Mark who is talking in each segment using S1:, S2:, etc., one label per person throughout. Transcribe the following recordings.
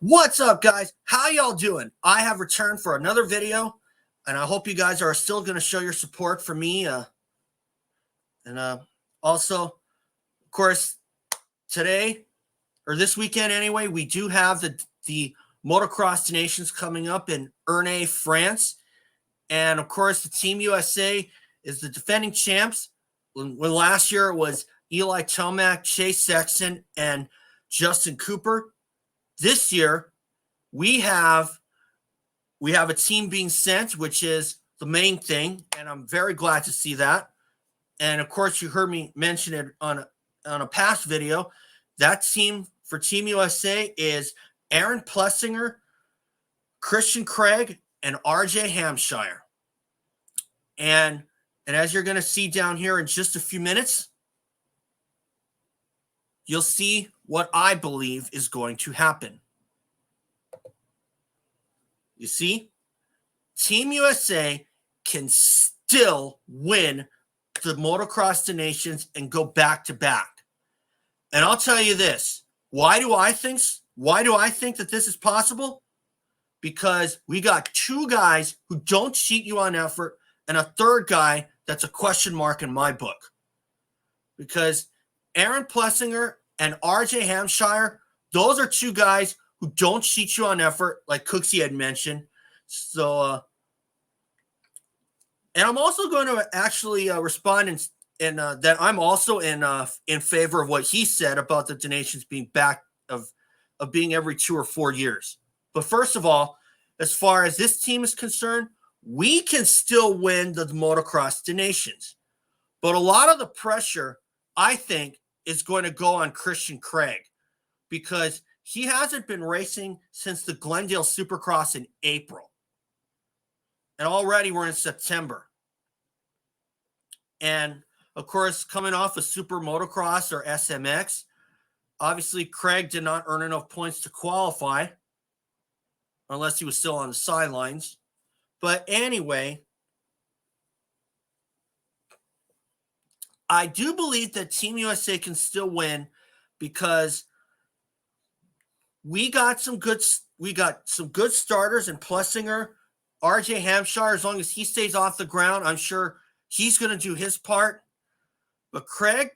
S1: What's up, guys? How y'all doing? I have returned for another video, and I hope you guys are still going to show your support for me. Also, of course, today, or this weekend anyway, we do have the Motocross Nations coming up in Ernee, France. And, of course, the Team USA is the defending champs. When last year it was Eli Tomac, Chase Sexton, and Justin Cooper. This year, we have a team being sent, which is the main thing, and I'm very glad to see that. And, of course, you heard me mention it on a past video. That team for Team USA is Aaron Plessinger, Christian Craig, and RJ Hampshire. And as you're going to see down here in just a few minutes, you'll see what I believe is going to happen. You see, Team USA can still win the Motocross Nations and go back to back. And I'll tell you this. Why do I think that this is possible? Because we got two guys who don't cheat you on effort and a third guy that's a question mark in my book. Because Aaron Plessinger and RJ Hampshire, those are two guys who don't cheat you on effort, like Cooksey had mentioned. So, and I'm also going to actually respond in that I'm also in favor of what he said about the donations being back of being every 2 or 4 years. But first of all, as far as this team is concerned, we can still win the Motocross Nations. But a lot of the pressure, I think, is going to go on Christian Craig because he hasn't been racing since the Glendale Supercross in April. And already we're in September. And, of course, coming off a Super Motocross or SMX, obviously Craig did not earn enough points to qualify unless he was still on the sidelines. But anyway, I do believe that Team USA can still win because we got some good starters in Plessinger, RJ Hampshire. As long as he stays off the ground, I'm sure he's going to do his part. But Craig,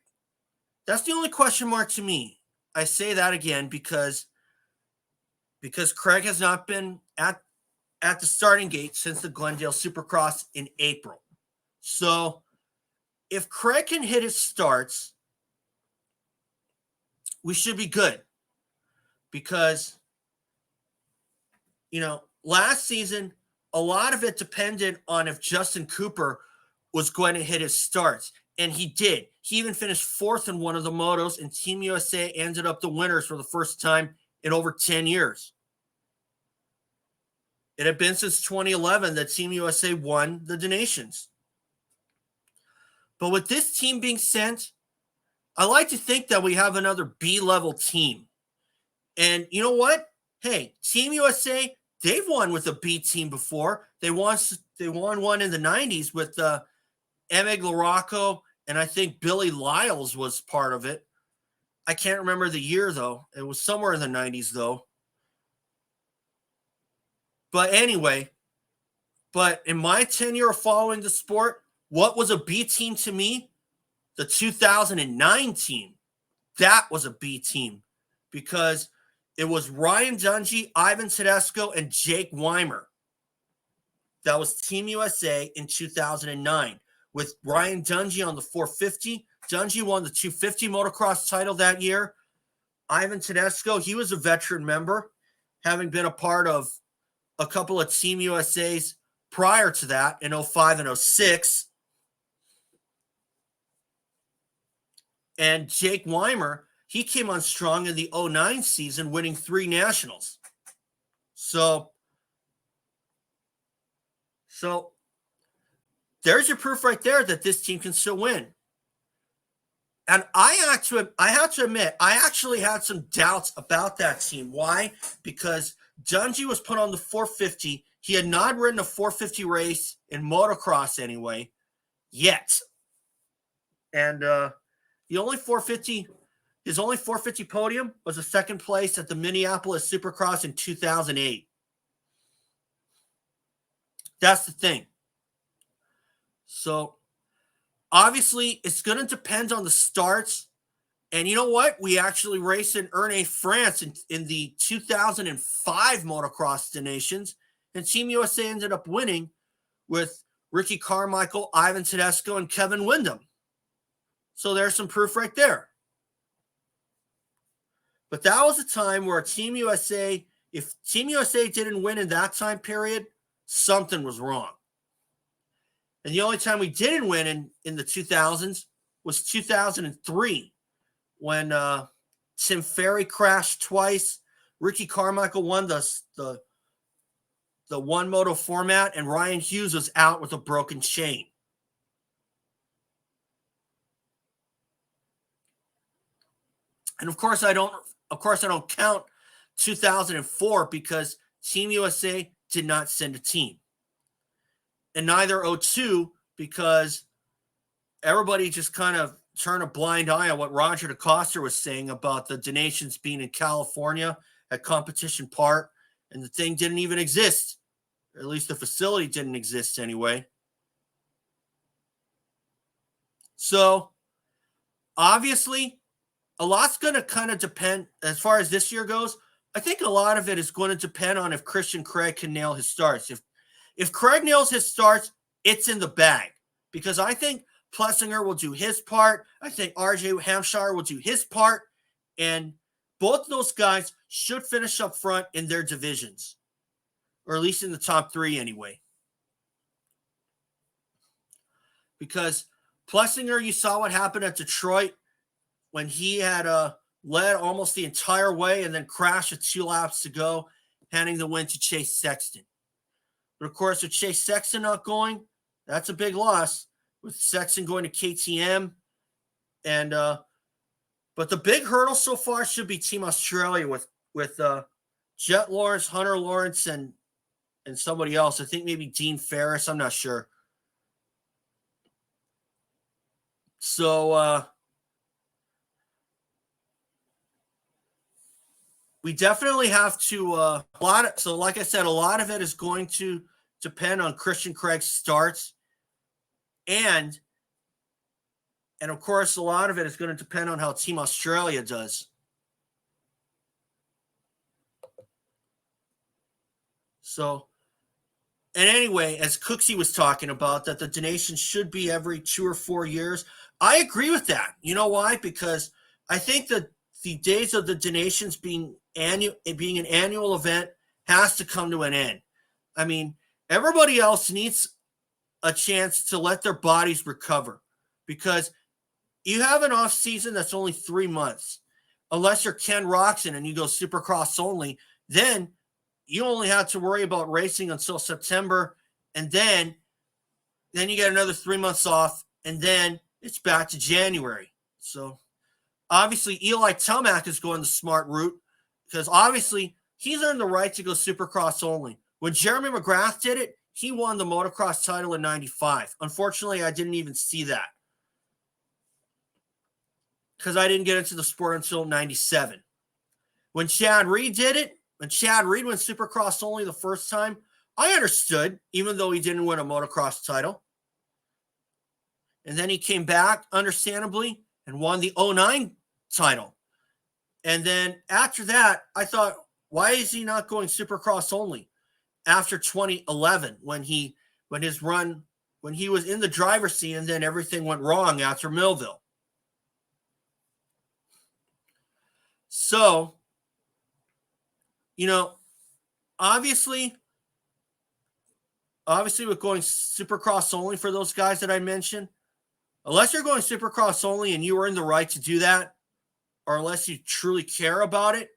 S1: that's the only question mark to me. I say that again because Craig has not been at the starting gate since the Glendale Supercross in April. So if Craig can hit his starts, we should be good. Because, last season, a lot of it depended on if Justin Cooper was going to hit his starts. And he did. He even finished 4th in one of the motos, and Team USA ended up the winners for the first time in over 10 years. It had been since 2011 that Team USA won the Nations. But with this team being sent, I like to think that we have another B-level team. And you know what? Hey, Team USA, they've won with a B team before. They won one in the 90s with Emig LaRocco, and I think Billy Lyles was part of it. I can't remember the year, though. It was somewhere in the 90s, though. But anyway, in my tenure of following the sport, what was a B team to me? The 2009 team. That was a B team because it was Ryan Dungey, Ivan Tedesco, and Jake Weimer. That was Team USA in 2009 with Ryan Dungey on the 450. Dungey won the 250 motocross title that year. Ivan Tedesco, he was a veteran member, having been a part of a couple of Team USA's prior to that in 05 and 06. And Jake Weimer, he came on strong in the 09 season, winning 3 nationals. So there's your proof right there that this team can still win. And I have to admit, I actually had some doubts about that team. Why? Because Dungey was put on the 450. He had not ridden a 450 race in motocross anyway, yet. And the only 450 His only 450 podium was a second place at the Minneapolis Supercross in 2008. That's the thing. So, obviously, it's going to depend on the starts. And you know what? We actually raced in Ernee, France in the 2005 Motocross Des Nations, and Team USA ended up winning with Ricky Carmichael, Ivan Tedesco, and Kevin Windham. So there's some proof right there. But that was a time where Team USA, if Team USA didn't win in that time period, something was wrong. And the only time we didn't win in the 2000s was 2003 when Tim Ferry crashed twice. Ricky Carmichael won the one moto format, and Ryan Hughes was out with a broken chain. And of course I don't count 2004 because Team USA did not send a team. And neither 2002 because everybody just kind of turned a blind eye on what Roger DeCoster was saying about the Des Nations being in California at Competition Park, and the thing didn't even exist. Or at least the facility didn't exist anyway. So, obviously, a lot's going to kind of depend, as far as this year goes, I think a lot of it is going to depend on if Christian Craig can nail his starts. If Craig nails his starts, it's in the bag. Because I think Plessinger will do his part. I think RJ Hampshire will do his part. And both those guys should finish up front in their divisions. Or at least in the top three anyway. Because Plessinger, you saw what happened at Detroit when he had led almost the entire way and then crashed with 2 laps to go, handing the win to Chase Sexton. But of course, with Chase Sexton not going, that's a big loss. With Sexton going to KTM. And but the big hurdle so far should be Team Australia with Jet Lawrence, Hunter Lawrence, and somebody else. I think maybe Dean Ferris. I'm not sure. So we definitely have to so like I said, a lot of it is going to depend on Christian Craig's starts. And of course, a lot of it is going to depend on how Team Australia does. So, and anyway, as Cooksey was talking about, that the Des Nations should be every 2 or 4 years. I agree with that. You know why? Because I think that the days of the Des Nations being an annual event has to come to an end. I mean, everybody else needs a chance to let their bodies recover, because you have an off season that's only 3 months. Unless you're Ken Roxon and you go Supercross only, then you only have to worry about racing until September, and then you get another 3 months off, and then it's back to January. So obviously Eli Tomac is going the smart route, because obviously he's earned the right to go Supercross only. When Jeremy McGrath did it, he won the motocross title in 95. Unfortunately, I didn't even see that, because I didn't get into the sport until 97. When Chad Reed did it, when Chad Reed went Supercross only the first time, I understood, even though he didn't win a motocross title. And then he came back, understandably, and won the 09 title. And then after that, I thought, why is he not going Supercross only? After 2011, when he was in the driver's seat, and then everything went wrong after Millville. So, you know, obviously with going Supercross only for those guys that I mentioned, unless you're going Supercross only and you earn the right to do that, or unless you truly care about it,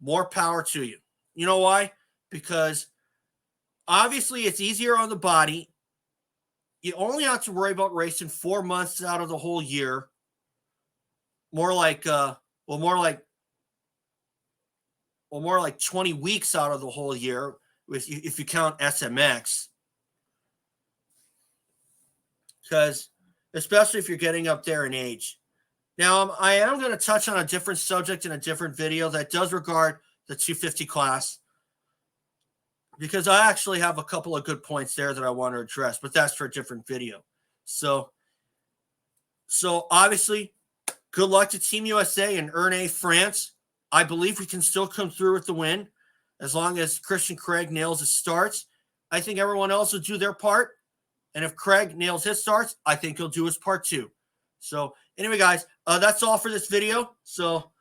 S1: more power to you. You know why? Because obviously it's easier on the body. You only have to worry about racing 4 months out of the whole year. More like 20 weeks out of the whole year if you count SMX. Because especially if you're getting up there in age. Now, I am going to touch on a different subject in a different video that does regard the 250 class, because I actually have a couple of good points there that I want to address, but that's for a different video. So obviously, good luck to Team USA and Ernee, France. I believe we can still come through with the win as long as Christian Craig nails his starts. I think everyone else will do their part. And if Craig nails his starts, I think he'll do his part too. So anyway, guys, that's all for this video. So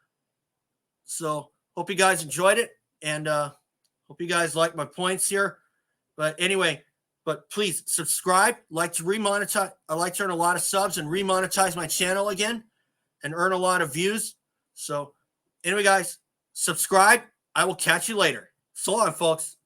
S1: hope you guys enjoyed it, and hope you guys like my points here. But anyway, please subscribe. I like to earn a lot of subs and remonetize my channel again and earn a lot of views. So anyway, guys, subscribe. I will catch you later. So long, folks.